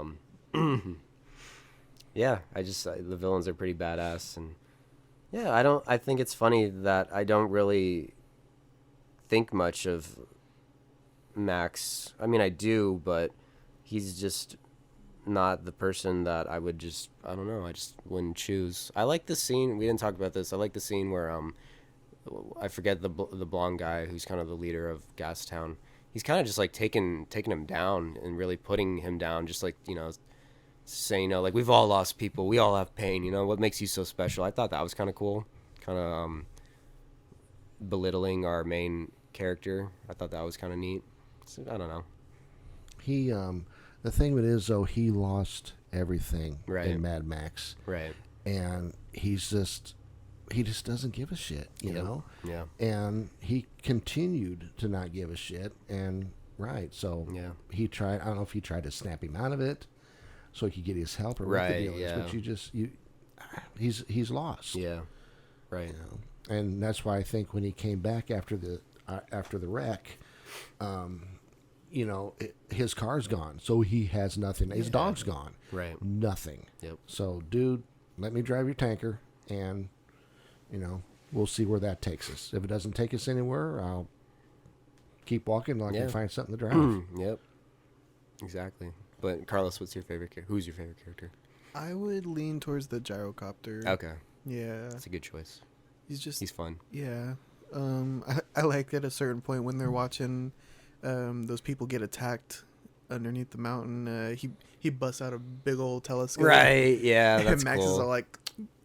yeah, the villains are pretty badass, and yeah, I think it's funny that I don't really think much of Max. I mean, I do, but he's just not the person that I would just, I don't know, I just wouldn't choose. I like the scene, we didn't talk about this, I like the scene where, I forget the blonde guy who's kind of the leader of Gastown. He's kind of just like taking him down and really putting him down, just like, you know, saying, you know, like, we've all lost people, we all have pain, you know, what makes you so special? I thought that was kind of cool, kind of belittling our main character. I thought that was kind of neat. So, I don't know. He, the thing of it is, though, he lost everything Right. in Mad Max. Right. and he just doesn't give a shit, you know. Yeah. And he continued to not give a shit, and so Yeah. he tried. I don't know if he tried to snap him out of it so he could get his help or what the Right, deal is, yeah. but he's lost. Yeah. Right. You know? And that's why I think when he came back after the wreck, you know, his car's gone, so he has nothing. His dog's gone, Right. nothing. Yep. So, dude, let me drive your tanker, and you know, we'll see where that takes us. If it doesn't take us anywhere, I'll keep walking until I can find something to drive. Yep. Exactly. But Carlos, what's your favorite character? Who's your favorite character? I would lean towards the Gyro Copter. Okay. Yeah. That's a good choice. He's fun. Yeah. I like at a certain point when they're watching those people get attacked underneath the mountain. He busts out a big old telescope. Right. Yeah. That's And Max cool. is all like,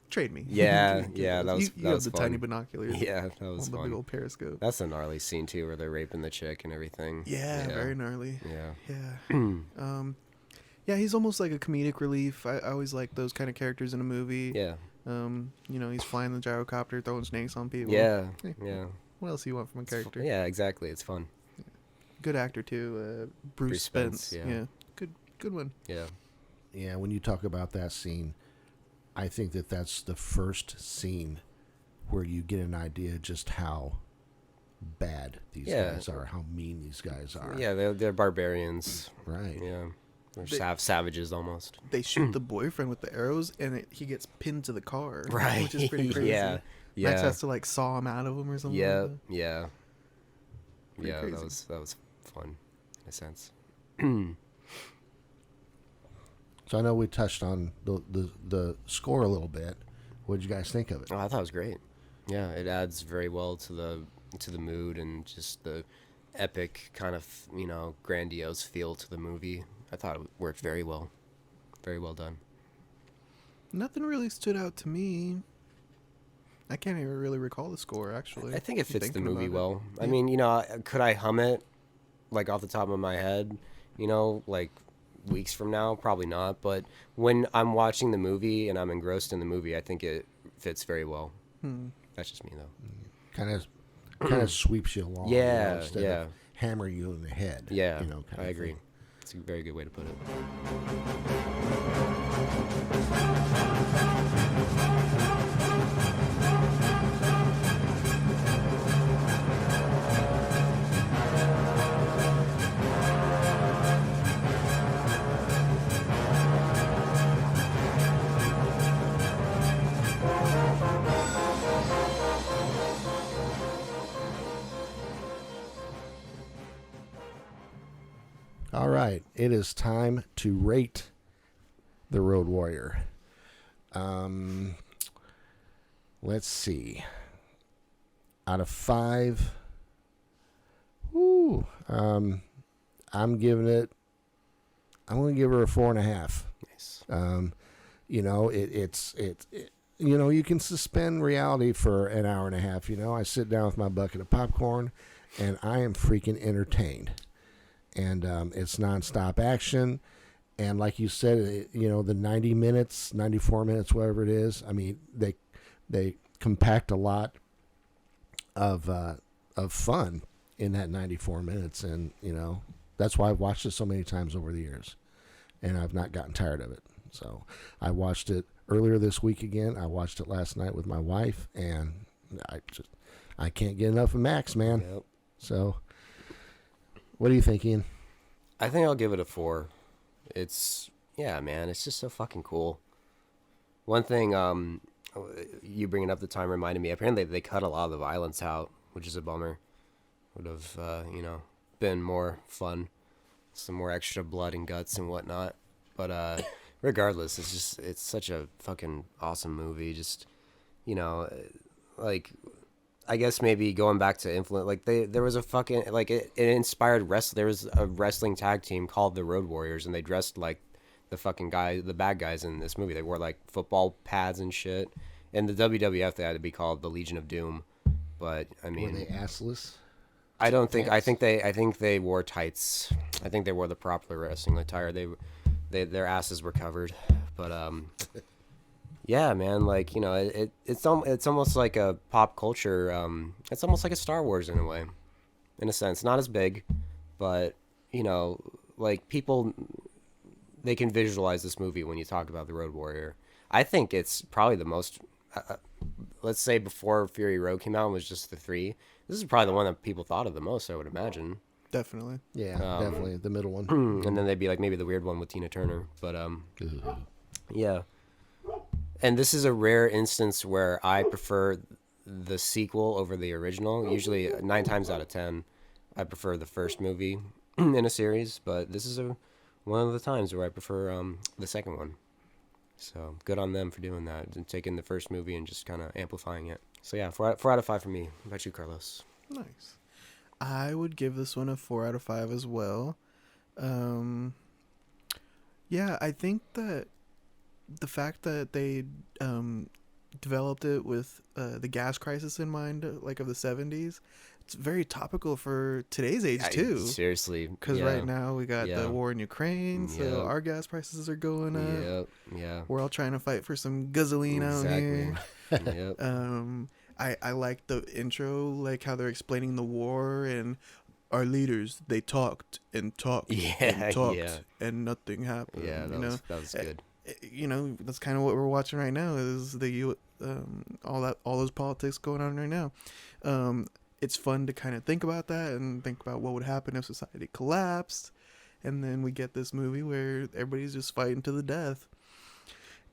trade me. Yeah. Yeah. That was you that have was the fun. tiny binoculars. Yeah. That was on the fun. big old periscope. That's a gnarly scene too, where they're raping the chick and everything. Yeah, very gnarly. Yeah. Yeah. Yeah, he's almost like a comedic relief. I always like those kind of characters in a movie. Yeah. You know, he's flying the gyrocopter, throwing snakes on people. Yeah. Hey, Yeah. What else do you want from a character? Yeah. Exactly. It's fun. Good actor too, Bruce Spence. Yeah. Good one. Yeah. Yeah, when you talk about that scene, I think that's the first scene where you get an idea just how bad these guys are, how mean these guys are. Yeah. They're barbarians. Right. Yeah. They're savages almost. They shoot the boyfriend with the arrows, and he gets pinned to the car. Right. Which is pretty crazy. Yeah. Max has to like saw him out of him or something. Yeah. Like that. Yeah. Pretty Yeah. crazy. That was fun, in a sense. So I know we touched on the score a little bit. What did you guys think of it? Oh, I thought it was great. Yeah, it adds very well to the mood and just the epic kind of, you know, grandiose feel to the movie. I thought it worked very well. Very well done. Nothing really stood out to me. I can't even really recall the score, actually. I think it fits the Thinking movie about well. it. I mean, you know, could I hum it, like, off the top of my head, you know, like, weeks from now? Probably not. But when I'm watching the movie and I'm engrossed in the movie, I think it fits very well. That's just me, though. Kind of sweeps you along. Yeah, you know, instead yeah. of hammer you in the head. Yeah, you know, I agree. It's a very good way to put it. All right, it is time to rate the Road Warrior. Let's see. Out of 5, I'm going to give her a 4.5. Nice. You know, you know, you can suspend reality for an hour and a half. You know, I sit down with my bucket of popcorn, and I am freaking entertained. And it's nonstop action. And like you said, you know, the 90 minutes, 94 minutes, whatever it is, I mean, they compact a lot of fun in that 94 minutes. And, you know, that's why I've watched it so many times over the years. And I've not gotten tired of it. So I watched it earlier this week again. I watched it last night with my wife. And I can't get enough of Max, man. Yep. So... what do you think, Ian? I think I'll give it a 4. Yeah, man, it's just so fucking cool. One thing, you bringing up the time reminded me, apparently they cut a lot of the violence out, which is a bummer. Would have, you know, been more fun. Some more extra blood and guts and whatnot. But, regardless, it's such a fucking awesome movie. Just, you know, like... I guess maybe going back to influence, like there was a fucking, like it inspired there was a wrestling tag team called the Road Warriors, and they dressed like the bad guys in this movie. They wore like football pads and shit. In the WWF, they had to be called the Legion of Doom. But I mean, were they assless? I don't think. I think they wore tights. I think they wore the proper wrestling attire. Their asses were covered, but Yeah, man. Like, it's almost like a pop culture. It's almost like a Star Wars in a way, in a sense. Not as big, but like people, they can visualize this movie when you talk about the Road Warrior. I think it's probably the most. Let's say before Fury Road came out, it was just the three. This is probably the one that people thought of the most, I would imagine. Definitely. Yeah, definitely the middle one. And then they'd be like maybe the weird one with Tina Turner, but yeah. And this is a rare instance where I prefer the sequel over the original. Usually 9 times out of 10, I prefer the first movie in a series, but this is one of the times where I prefer the second one. So good on them for doing that and taking the first movie and just kind of amplifying it. So yeah, 4 out of 5 for me. What about you, Carlos? Nice. I would give this one a 4 out of 5 as well. Yeah, I think that the fact that they developed it with the gas crisis in mind, like of the 70s, it's very topical for today's age too. Seriously, because right now we got Yeah. the war in Ukraine, so Yep. our gas prices are going up. Yep. Yeah. We're all trying to fight for some gasoline out here. Yep. I like the intro, like how they're explaining the war, and our leaders, they talked and talked and talked yeah. and nothing happened. Yeah, that was good. That's kind of what we're watching right now, is all those politics going on right now. It's fun to kind of think about that and think about what would happen if society collapsed, and then we get this movie where everybody's just fighting to the death.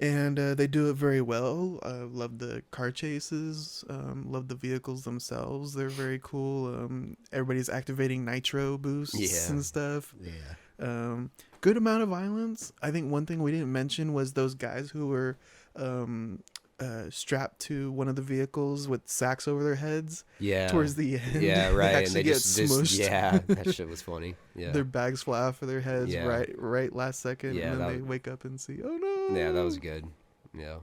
And they do it very well. Love the car chases. Love the vehicles themselves. They're very cool. Everybody's activating nitro boosts and stuff. Yeah. Good amount of violence. I think one thing we didn't mention was those guys who were strapped to one of the vehicles with sacks over their heads. Yeah. Towards the end. Yeah, right. They And they get just smushed. yeah, that shit was funny. Yeah. Their bags fly off of their heads right last second, Yeah, and then they wake up and see, oh no. Yeah, that was good. Yeah.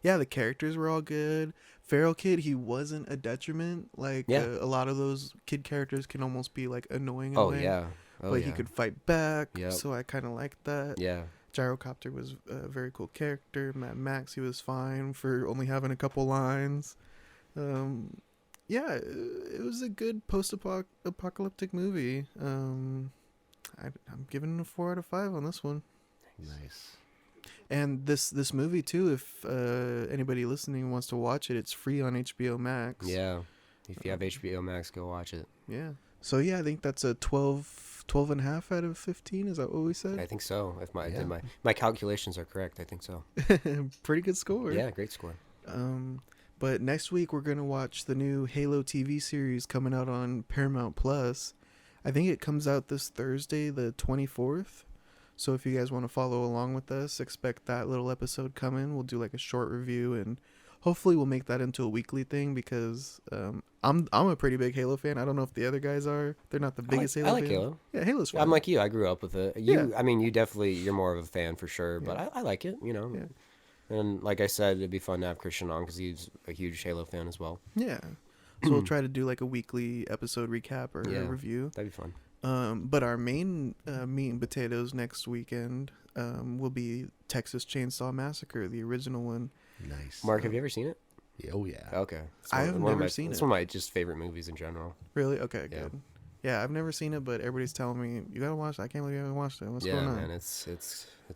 Yeah, the characters were all good. Feral Kid, he wasn't a detriment. Like a lot of those kid characters can almost be like annoying. In a way, Yeah. but he could fight back. Yep. So I kind of liked that. Yeah. Gyro Captain was a very cool character. Mad Max, he was fine for only having a couple lines. Yeah, it was a good post-apocalyptic movie. I'm giving it a 4 out of 5 on this one. Nice. And this movie too, if anybody listening wants to watch it, it's free on HBO Max. Yeah. If you have HBO Max, go watch it. Yeah. So yeah, I think that's a 12.5 out of 15. Is that what we said? I think so. If my calculations are correct, I think so. Pretty good score. Yeah, great score. But next week we're gonna watch the new Halo TV series coming out on Paramount Plus. I think it comes out this Thursday, the 24th. So if you guys want to follow along with us, expect that little episode coming. We'll do like a short review, and hopefully we'll make that into a weekly thing, because I'm a pretty big Halo fan. I don't know if the other guys are. They're not the biggest Halo I like fans. Halo. Yeah, Halo's fun. I'm like you. I grew up with it. I mean, you're more of a fan for sure, but I like it, Yeah. And like I said, it'd be fun to have Christian on because he's a huge Halo fan as well. Yeah. So we'll try to do like a weekly episode recap or a review. That'd be fun. But our main meat and potatoes next weekend will be Texas Chainsaw Massacre, the original one. Nice. Mark, have you ever seen it? Oh, yeah. Okay. I have never seen It's it. one of my just favorite movies in general. Really? Okay, Yeah. good. Yeah, I've never seen it, but everybody's telling me, you gotta watch it. I can't believe you haven't watched it. What's going on? Man, it's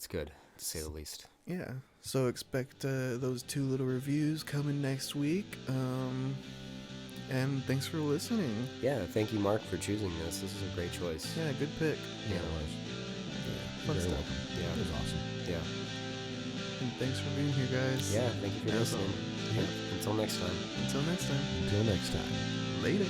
good to say the least. Yeah. So expect those 2 little reviews coming next week. And thanks for listening. Yeah, thank you, Mark, for choosing this. This is a great choice. Yeah, good pick. Yeah, it was. Yeah, fun Very stuff. welcome. Yeah. It was awesome. Yeah. And thanks for being here, guys. Yeah, thank you for listening. Yeah. Until next time. Until next time. Until next time. Later.